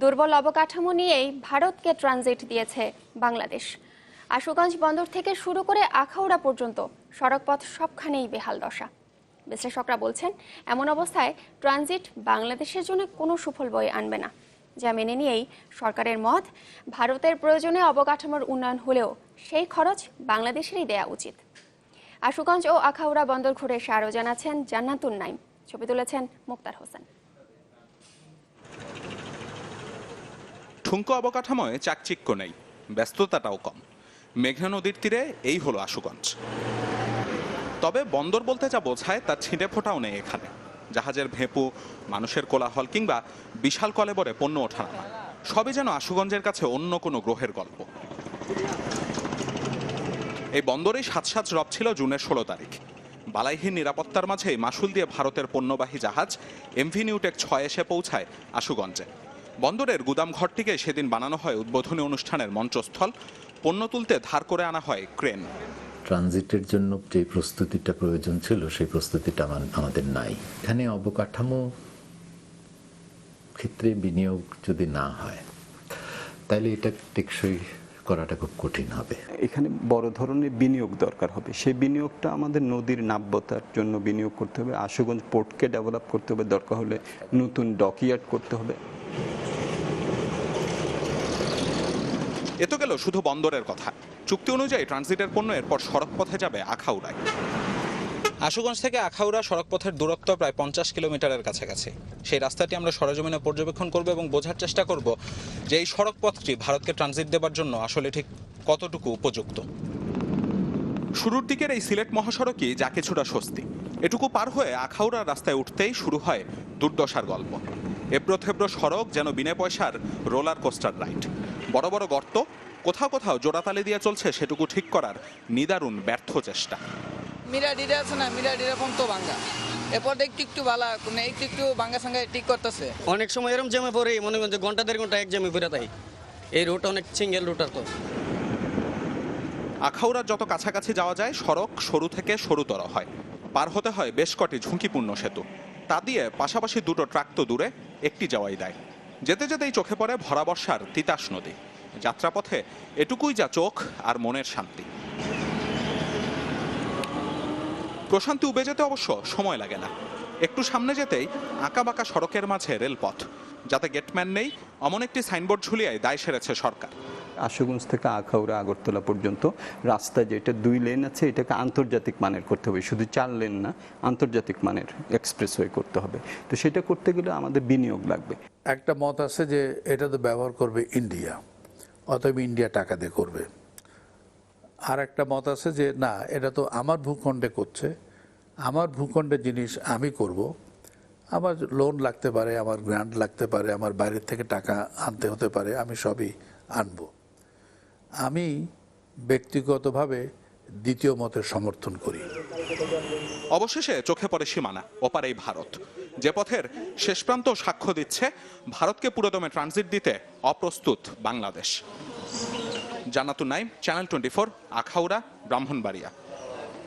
দুর্বল অবকাঠামো নিয়েই ভারতকে ট্রানজিট দিয়েছে বাংলাদেশ। আশুগঞ্জ বন্দর থেকে শুরু করে আখাউড়া পর্যন্ত সড়কপথ সবখানেই বেহাল দশা। বিশ্লেষকরা বলছেন, এমন অবস্থায় ট্রানজিট বাংলাদেশের জন্য কোনো সুফল বয়ে আনবে না। যা মেনে নিয়েই সরকারের মত, ভারতের প্রয়োজনে অবকাঠামোর উন্নয়ন হলেও সেই খরচ বাংলাদেশেরই দেয়া উচিত। আশুগঞ্জ ও আখাউড়া বন্দর ঘুরে এসে আরও জানাচ্ছেন জান্নাতুন নাইম, ছবি তুলেছেন মুক্তার হোসেন। ঠুনকো অবকাঠামোয় চাকচিক্য নেই, ব্যস্ততাটাও কম। মেঘনা নদীর তীরে এই হলো আশুগঞ্জ। তবে বন্দর বলতে যা বোঝায় তার ছিঁড়ে ফোটাও নেই এখানে। জাহাজের ভেঁপু, মানুষের কোলাহল কিংবা বিশাল কলেবরে পণ্য ওঠানামা, সবই যেন আশুগঞ্জের কাছে অন্য কোনো গ্রহের গল্প। এই বন্দরেই সাজ রব ছিল জুনের 16 তারিখ। বালাইহীন নিরাপত্তার মাঝেই মাসুল দিয়ে ভারতের পণ্যবাহী জাহাজ এমভি নিউটেক 6 এসে পৌঁছায় আশুগঞ্জে। বন্দরের গুদাম ঘরটিকে সেদিন বানানো হয় উদ্বোধনী অনুষ্ঠানের মঞ্চস্থল। পণ্য তুলতে ধার করে আনা হয় ক্রেন। ট্রানজিটের জন্য যে প্রস্তুতিটা প্রয়োজন ছিল সেই প্রস্তুতিটা আমাদের নাই। এখানে অবকাঠামো ক্ষেত্রে বিনিয়োগ যদি না হয় তাহলে এটা টেকসই করাটা খুব কঠিন হবে। এখানে বড় ধরনের বিনিয়োগ দরকার হবে। সেই বিনিয়োগটা আমাদের নদীর নাব্যতার জন্য বিনিয়োগ করতে হবে। আশুগঞ্জ পোর্টকে ডেভেলপ করতে হবে, দরকার হলে নতুন ডকইয়ার্ড করতে হবে। এ তো গেল শুধু বন্দরের কথা। চুক্তি অনুযায়ী ট্রানজিটের পণ্য এরপর সড়কপথে যাবে আখাউড়ায়। আশুগঞ্জ থেকে আখাউড়া সড়কপথের দূরত্ব প্রায় 50 কিলোমিটারের কাছাকাছি। সেই রাস্তাটি আমরা সরেজমিনে পর্যবেক্ষণ করব এবং বোঝার চেষ্টা করব যে এই সড়কপথটি ভারতকে ট্রানজিট দেবার জন্য আসলে ঠিক কতটুকু উপযুক্ত। শুরুর দিকের এই সিলেট মহাসড়কই যা কিছুটা স্বস্তি। এটুকু পার হয়ে আখাউড়ার রাস্তায় উঠতেই শুরু হয় দুর্দশার গল্প। এবড়ো থেবড়ো সড়ক যেন বিনা পয়সার রোলার কোস্টার রাইড। বড় বড় গর্ত, কোথাও কোথাও জোড়াতালি দিয়ে চলছে সেটুকু ঠিক করার নিদারুণ ব্যর্থ চেষ্টা। মিরাডিরা আছে না, মিরাডিরা পর্যন্ত ভাঙ্গা, এরপর একটু ভালা একটু ভাঙ্গা সাঙ্গা ঠিক করতেছে। অনেক সময় এরকম জ্যামে পড়ে, মনে করেন যে ঘন্টা দেড় ঘন্টা এক জ্যামে পড়ে তাই। এই রুট অনেক সিঙ্গেল রুট। আর তো আখাউড়ার যত কাছাকাছি যাওয়া যায় সড়ক সরু থেকে সরুতর হয়। পার হতে হয় বেশ কটি ঝুঁকিপূর্ণ সেতু। তা দিয়ে পাশাপাশি দুটো ট্রাক তো দূরে, একটি যাওয়াই দেয়। যেতে যেতেই চোখে পড়ে ভরা বর্ষার তিতাস নদী। যাত্রাপথে এটুকুই যা চোখ আর মনের শান্তি। প্রশান্তি উবে যেতে অবশ্য সময় লাগে না। একটু সামনে যেতেই আঁকাবাঁকা সড়কের মাঝে রেলপথ, যাতে গেটম্যান নেই অমন একটি সাইনবোর্ড ঝুলিয়ে দায় সেরেছে সরকার। আশুগঞ্জ থেকে আখাউড়া আগরতলা পর্যন্ত রাস্তা যেটা 2 লেন আছে, এটাকে আন্তর্জাতিক মানের করতে হবে। শুধু 4 লেন না, আন্তর্জাতিক মানের এক্সপ্রেসওয়ে করতে হবে। তো সেটা করতে গেলে আমাদের বিনিয়োগ লাগবে। একটা মত আছে যে এটা তো ব্যবহার করবে ইন্ডিয়া, অতএব ইন্ডিয়া টাকা দিয়ে করবে। আর একটা মত আছে যে না, এটা তো আমার ভূখণ্ডে করছে, আমার ভূখণ্ডের জিনিস আমি করব, আমার লোন লাগতে পারে, আমার গ্রান্ট লাগতে পারে, আমার বাইরের থেকে টাকা আনতে হতে পারে, আমি সবই আনব। আমি ব্যক্তিগতভাবে দ্বিতীয় মতের সমর্থন করি। অবশেষে চোখে পড়ে সীমানা, ওপারেই ভারত, যে পথের শেষ প্রান্ত সাক্ষ্য দিচ্ছে ভারতকে পুরোদমে ট্রানজিট দিতে অপ্রস্তুত বাংলাদেশ। জান্নাতুন নাইম, চ্যানেল 24, আখাউড়া, ব্রাহ্মণবাড়িয়া।